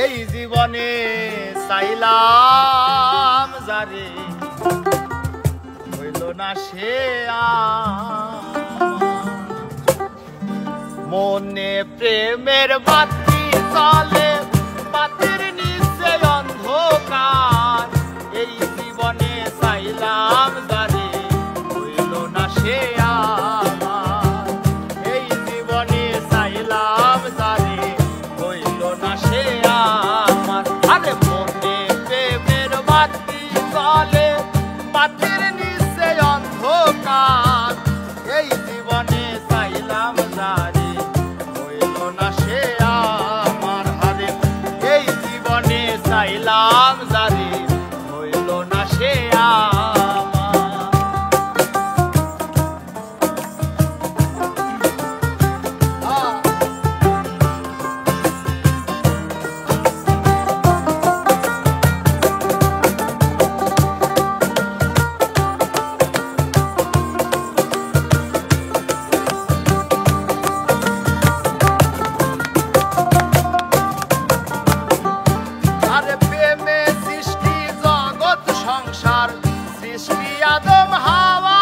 এই জীবনে চাইলাম যারে হইল না সে মনে প্রেমের বাতি চলে বাতির নিচে অন্ধকার এই জীবনে চাইলাম যারে হইল না সে এই জীবনে চাইলাম যারে হইল না সে আরে মনে প্রেমের বাতি চলে বাতির নিচে অন্ধকার এই জীবনে চাইলাম যারে হইল না সে আমার হারে এই জীবনে চাইলাম যারে হইল না সে আদম হাওয়া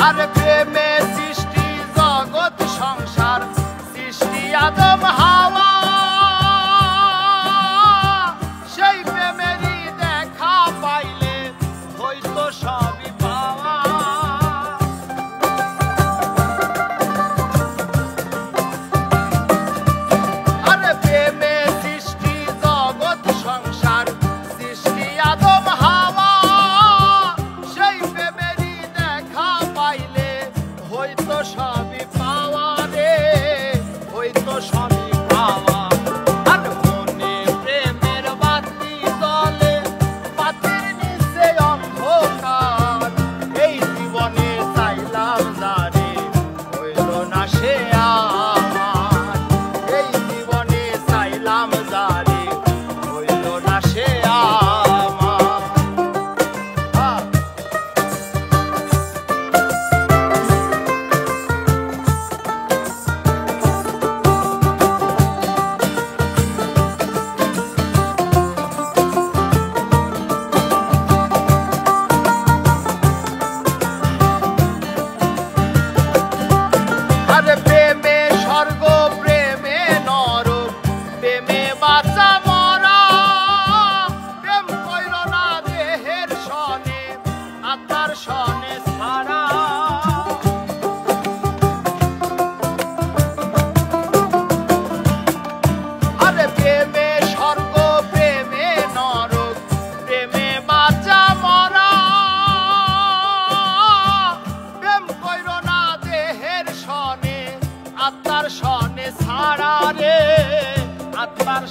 আরে প্রেমে সৃষ্টি জগৎ সংসার সৃষ্টি আদম হাওয়া সেই প্রেমেরই দেখা পাইলে হইতো সবই পাওয়া আদম হাওয়া সেই প্রেমেরই দেখা পাইলে হইতো সবই পাওয়া রে হইতো সবই পাওয়া আর মনে প্রেমের বাতি জ্বলে বাতির নিচে অন্ধকার এই জীবনে চাইলাম যারে হইল না সে আমার এই জীবনে চাইলাম যারে হইল না সে প্রেমে স্বর্গ প্রেমে নরক প্রেমে বাঁচা মরা প্রেম কইর না দেহের সনে আত্মার সনে ছাড়া আরে প্রেমে স্বর্গ প্রেমে নরক প্রেমে বাঁচা মরা প্রেম কইর না দেহের সনে আত্মার সনে ছাড়া রে আত্মার